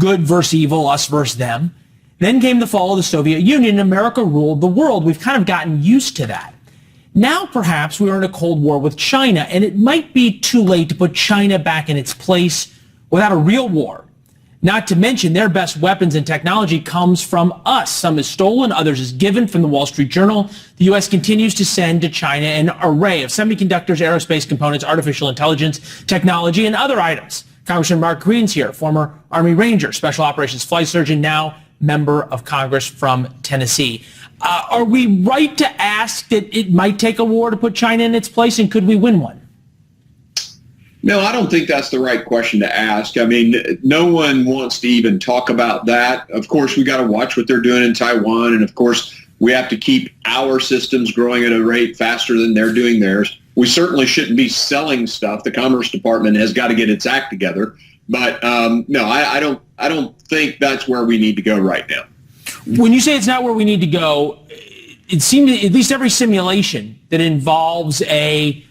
good versus evil, us versus them. Then came the fall of the Soviet Union, and America ruled the world. We've kind of gotten used to that. Now, perhaps we are in a Cold War with China, and it might be too late to put China back in its place without a real war. Not to mention their best weapons and technology comes from us. Some is stolen, others is given from the Wall Street Journal. The U.S. continues to send to China an array of semiconductors, aerospace components, artificial intelligence, technology, and other items. Congressman Mark Green's here, former Army Ranger, Special Operations Flight Surgeon, now member of Congress from Tennessee. Are we right to ask that it might take a war to put China in its place, and could we win one? No, I don't think that's the right question to ask. I mean, no one wants to even talk about that. Of course, we got to watch what they're doing in Taiwan. And of course, we have to keep our systems growing at a rate faster than they're doing theirs. We certainly shouldn't be selling stuff. The Commerce Department has got to get its act together. But no, I don't think that's where we need to go right now. When you say it's not where we need to go, it seems at least every simulation that involves a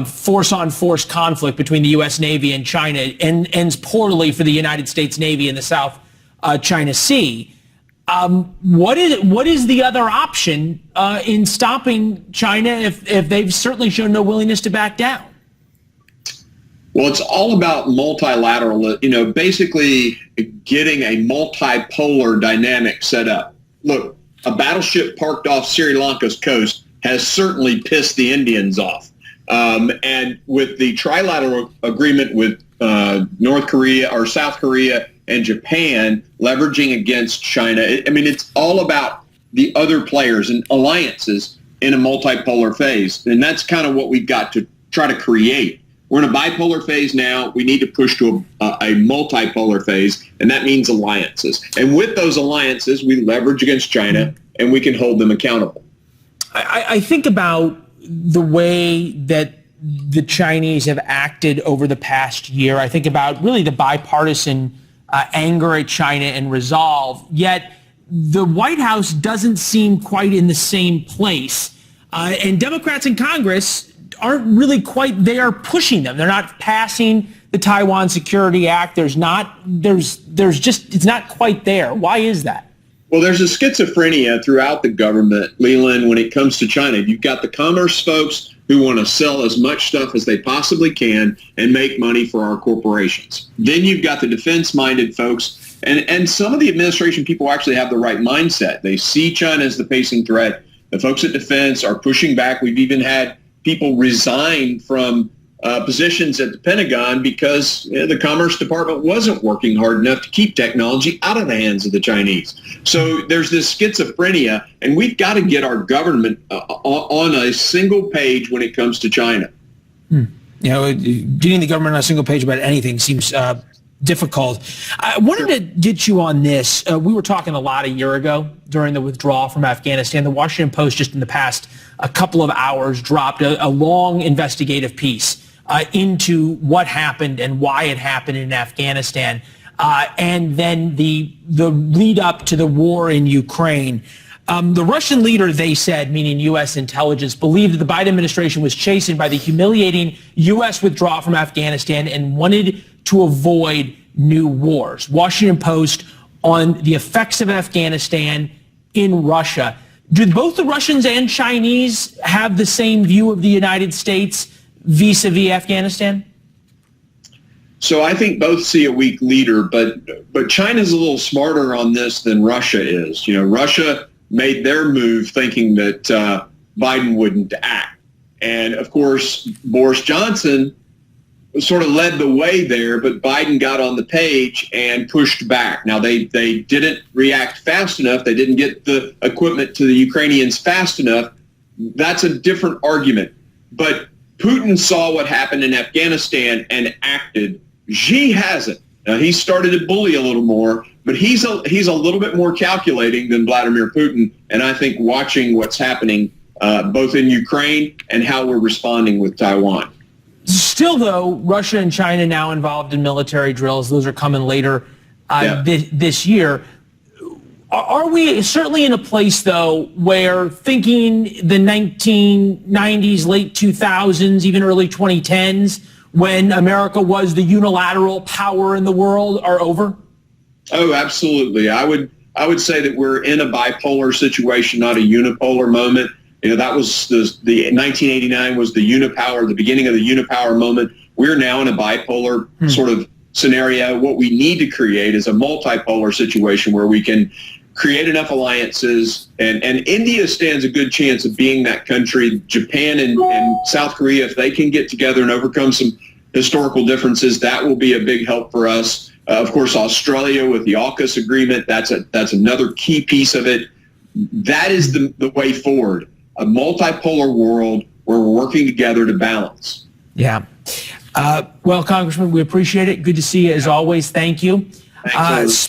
force-on-force conflict between the U.S. Navy and China ends poorly for the United States Navy in the South China Sea. What is the other option in stopping China if they've certainly shown no willingness to back down? Well, it's all about multilateral, basically getting a multipolar dynamic set up. Look, a battleship parked off Sri Lanka's coast has certainly pissed the Indians off. And with the trilateral agreement with North Korea or South Korea and Japan leveraging against China, it's all about the other players and alliances in a multipolar phase. And that's kind of what we've got to try to create. We're in a bipolar phase now. We need to push to a multipolar phase, and that means alliances. And with those alliances, we leverage against China, and we can hold them accountable. I think about the way that the Chinese have acted over the past year. I think about really the bipartisan anger at China and resolve, yet the White House doesn't seem quite in the same place. And Democrats in Congress aren't really quite there pushing them. They're not passing the Taiwan Security Act. It's not quite there. Why is that? Well, there's a schizophrenia throughout the government, Leland, when it comes to China. You've got the commerce folks who want to sell as much stuff as they possibly can and make money for our corporations. Then you've got the defense-minded folks, and some of the administration people actually have the right mindset. They see China as the pacing threat. The folks at defense are pushing back. We've even had people resign from positions at the Pentagon because the Commerce Department wasn't working hard enough to keep technology out of the hands of the Chinese. So there's this schizophrenia, and we've got to get our government on a single page when it comes to China. Getting the government on a single page about anything seems difficult. I wanted to get you on this. We were talking a lot a year ago during the withdrawal from Afghanistan. The Washington Post just in the past a couple of hours dropped a long investigative piece into what happened and why it happened in Afghanistan, and then the lead up to the war in Ukraine. The Russian leader, they said, meaning U.S. intelligence, believed that the Biden administration was chastened by the humiliating U.S. withdrawal from Afghanistan and wanted to avoid new wars. Washington Post on the effects of Afghanistan in Russia. Do both the Russians and Chinese have the same view of the United States vis-a-vis Afghanistan? So I think both see a weak leader, but China's a little smarter on this than Russia is. Russia made their move thinking that Biden wouldn't act. And of course, Boris Johnson sort of led the way there, but Biden got on the page and pushed back. Now, they didn't react fast enough. They didn't get the equipment to the Ukrainians fast enough. That's a different argument. But Putin saw what happened in Afghanistan and acted. Xi hasn't. Now, he started to bully a little more, but he's a little bit more calculating than Vladimir Putin. And I think watching what's happening both in Ukraine and how we're responding with Taiwan. Still, though, Russia and China now involved in military drills. Those are coming later this year. Are we certainly in a place, though, where thinking the 1990s, late 2000s, even early 2010s, when America was the unilateral power in the world, are over? Oh, absolutely. I would say that we're in a bipolar situation, not a unipolar moment. That was the 1989 was the unipower, the beginning of the unipower moment. We're now in a bipolar sort of scenario. What we need to create is a multipolar situation where we can create enough alliances, and India stands a good chance of being that country. Japan and South Korea, if they can get together and overcome some historical differences, that will be a big help for us. Of course, Australia with the AUKUS agreement, that's another key piece of it. That is the way forward, a multipolar world where we're working together to balance. Yeah. Well, Congressman, we appreciate it. Good to see you as always. Thank you. Thanks,